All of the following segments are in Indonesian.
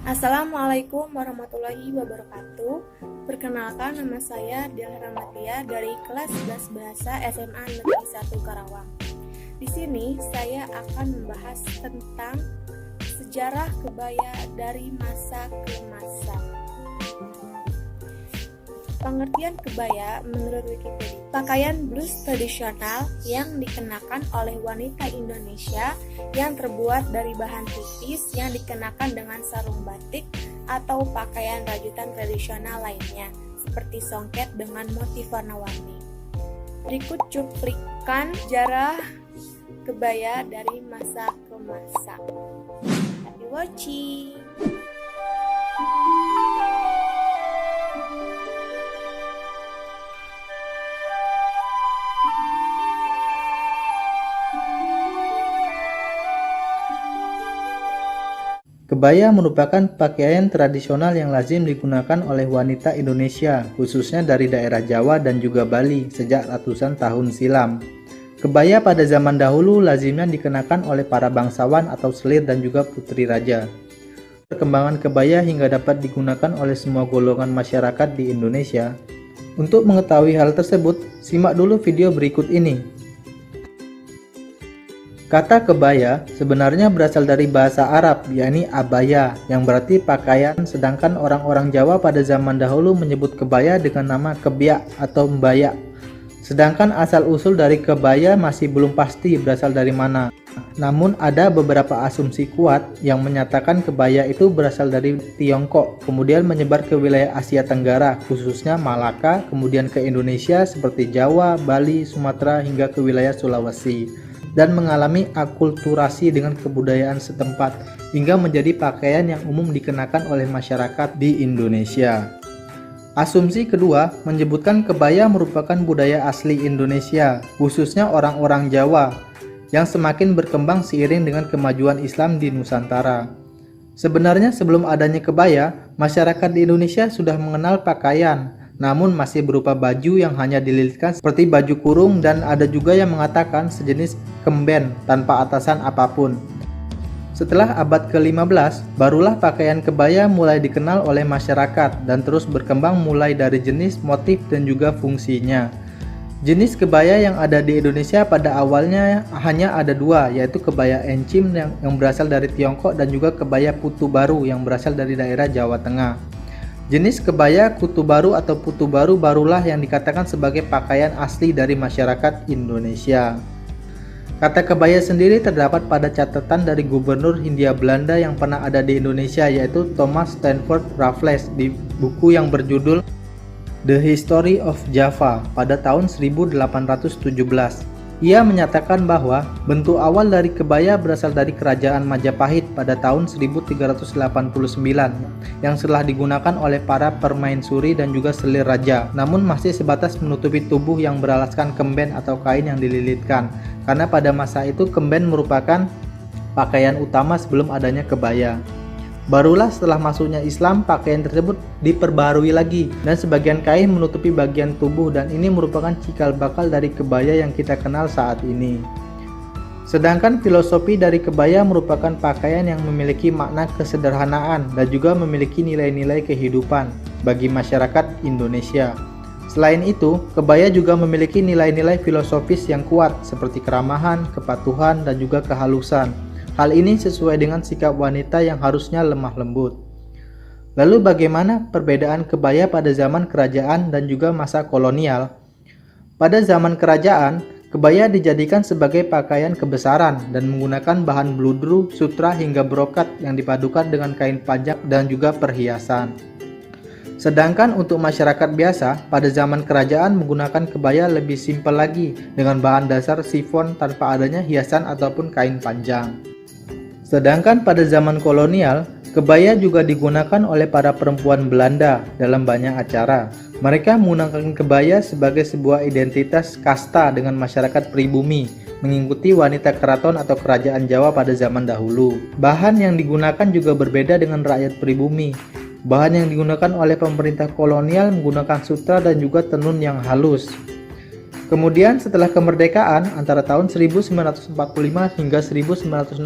Assalamualaikum warahmatullahi wabarakatuh. Perkenalkan, nama saya Dian Ramatia dari kelas 11 Bahasa SMA Negeri 1 Karawang. Di sini saya akan membahas tentang sejarah kebaya dari masa ke masa. Pengertian kebaya menurut Wikipedia: pakaian blus tradisional yang dikenakan oleh wanita Indonesia yang terbuat dari bahan tipis yang dikenakan dengan sarung batik atau pakaian rajutan tradisional lainnya seperti songket dengan motif warna-warni. Berikut cuplikan sejarah kebaya dari masa ke masa. Happy watching! Kebaya merupakan pakaian tradisional yang lazim digunakan oleh wanita Indonesia, khususnya dari daerah Jawa dan juga Bali sejak ratusan tahun silam. Kebaya pada zaman dahulu lazimnya dikenakan oleh para bangsawan atau selir dan juga putri raja. Perkembangan kebaya hingga dapat digunakan oleh semua golongan masyarakat di Indonesia. Untuk mengetahui hal tersebut, simak dulu video berikut ini. Kata kebaya sebenarnya berasal dari bahasa Arab, yakni abaya, yang berarti pakaian, sedangkan orang-orang Jawa pada zaman dahulu menyebut kebaya dengan nama kebyak atau mbaya. Sedangkan asal-usul dari kebaya masih belum pasti berasal dari mana. Namun ada beberapa asumsi kuat yang menyatakan kebaya itu berasal dari Tiongkok, kemudian menyebar ke wilayah Asia Tenggara, khususnya Malaka, kemudian ke Indonesia seperti Jawa, Bali, Sumatera, hingga ke wilayah Sulawesi, dan mengalami akulturasi dengan kebudayaan setempat hingga menjadi pakaian yang umum dikenakan oleh masyarakat di Indonesia. Asumsi kedua menyebutkan kebaya merupakan budaya asli Indonesia, khususnya orang-orang Jawa, yang semakin berkembang seiring dengan kemajuan Islam di Nusantara. Sebenarnya sebelum adanya kebaya, masyarakat di Indonesia sudah mengenal pakaian, namun masih berupa baju yang hanya dililitkan seperti baju kurung, dan ada juga yang mengatakan sejenis kemben tanpa atasan apapun. Setelah abad ke-15, barulah pakaian kebaya mulai dikenal oleh masyarakat dan terus berkembang mulai dari jenis, motif, dan juga fungsinya. Jenis kebaya yang ada di Indonesia pada awalnya hanya ada dua, yaitu kebaya encim yang berasal dari Tiongkok dan juga kebaya putu baru yang berasal dari daerah Jawa Tengah. Jenis kebaya kutu baru atau putu baru barulah yang dikatakan sebagai pakaian asli dari masyarakat Indonesia. Kata kebaya sendiri terdapat pada catatan dari Gubernur Hindia Belanda yang pernah ada di Indonesia, yaitu Thomas Stamford Raffles, di buku yang berjudul The History of Java pada tahun 1817. Ia menyatakan bahwa bentuk awal dari kebaya berasal dari kerajaan Majapahit pada tahun 1389 yang setelah digunakan oleh para permaisuri dan juga selir raja, namun masih sebatas menutupi tubuh yang beralaskan kemben atau kain yang dililitkan, karena pada masa itu kemben merupakan pakaian utama sebelum adanya kebaya. Barulah setelah masuknya Islam, pakaian tersebut diperbarui lagi dan sebagian kain menutupi bagian tubuh, dan ini merupakan cikal bakal dari kebaya yang kita kenal saat ini. Sedangkan filosofi dari kebaya merupakan pakaian yang memiliki makna kesederhanaan dan juga memiliki nilai-nilai kehidupan bagi masyarakat Indonesia. Selain itu, kebaya juga memiliki nilai-nilai filosofis yang kuat seperti keramahan, kepatuhan, dan juga kehalusan. Hal ini sesuai dengan sikap wanita yang harusnya lemah lembut. Lalu bagaimana perbedaan kebaya pada zaman kerajaan dan juga masa kolonial? Pada zaman kerajaan, kebaya dijadikan sebagai pakaian kebesaran dan menggunakan bahan bludru, sutra, hingga brokat yang dipadukan dengan kain panjang dan juga perhiasan. Sedangkan untuk masyarakat biasa, pada zaman kerajaan menggunakan kebaya lebih simpel lagi dengan bahan dasar sifon tanpa adanya hiasan ataupun kain panjang. Sedangkan pada zaman kolonial, kebaya juga digunakan oleh para perempuan Belanda dalam banyak acara. Mereka menggunakan kebaya sebagai sebuah identitas kasta dengan masyarakat pribumi, mengikuti wanita keraton atau kerajaan Jawa pada zaman dahulu. Bahan yang digunakan juga berbeda dengan rakyat pribumi. Bahan yang digunakan oleh pemerintah kolonial menggunakan sutra dan juga tenun yang halus. Kemudian setelah kemerdekaan antara tahun 1945 hingga 1960,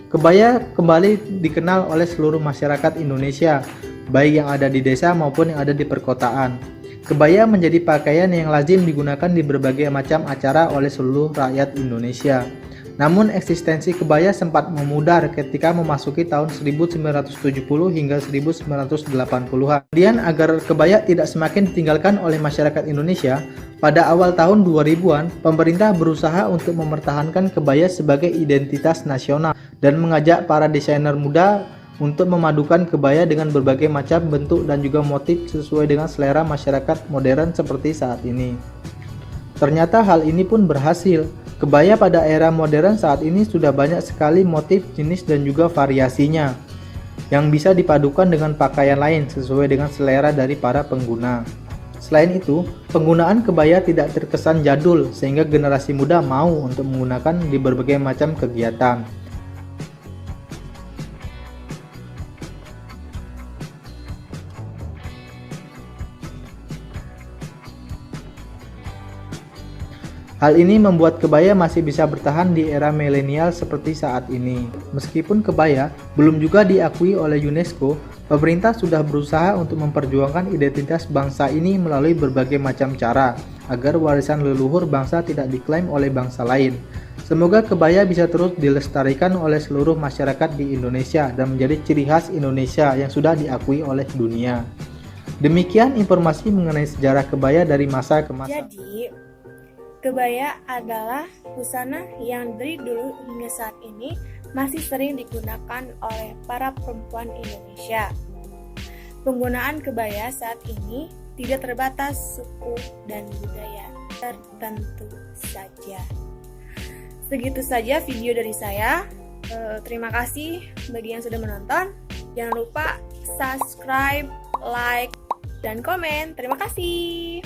Kebaya kembali dikenal oleh seluruh masyarakat Indonesia, baik yang ada di desa maupun yang ada di perkotaan. Kebaya menjadi pakaian yang lazim digunakan di berbagai macam acara oleh seluruh rakyat Indonesia. Namun eksistensi kebaya sempat memudar ketika memasuki tahun 1970 hingga 1980-an. Kemudian agar kebaya tidak semakin ditinggalkan oleh masyarakat Indonesia, pada awal tahun 2000-an, pemerintah berusaha untuk mempertahankan kebaya sebagai identitas nasional dan mengajak para desainer muda untuk memadukan kebaya dengan berbagai macam bentuk dan juga motif sesuai dengan selera masyarakat modern seperti saat ini. Ternyata hal ini pun berhasil. Kebaya pada era modern saat ini sudah banyak sekali motif, jenis dan juga variasinya yang bisa dipadukan dengan pakaian lain sesuai dengan selera dari para pengguna. Selain itu, penggunaan kebaya tidak terkesan jadul sehingga generasi muda mau untuk menggunakan di berbagai macam kegiatan. Hal ini membuat kebaya masih bisa bertahan di era milenial seperti saat ini. Meskipun kebaya belum juga diakui oleh UNESCO, pemerintah sudah berusaha untuk memperjuangkan identitas bangsa ini melalui berbagai macam cara, agar warisan leluhur bangsa tidak diklaim oleh bangsa lain. Semoga kebaya bisa terus dilestarikan oleh seluruh masyarakat di Indonesia dan menjadi ciri khas Indonesia yang sudah diakui oleh dunia. Demikian informasi mengenai sejarah kebaya dari masa ke masa. Jadi, kebaya adalah busana yang dari dulu hingga saat ini masih sering digunakan oleh para perempuan Indonesia. Penggunaan kebaya saat ini tidak terbatas suku dan budaya tertentu saja. Segitu saja video dari saya. Terima kasih bagi yang sudah menonton. Jangan lupa subscribe, like, dan komen. Terima kasih.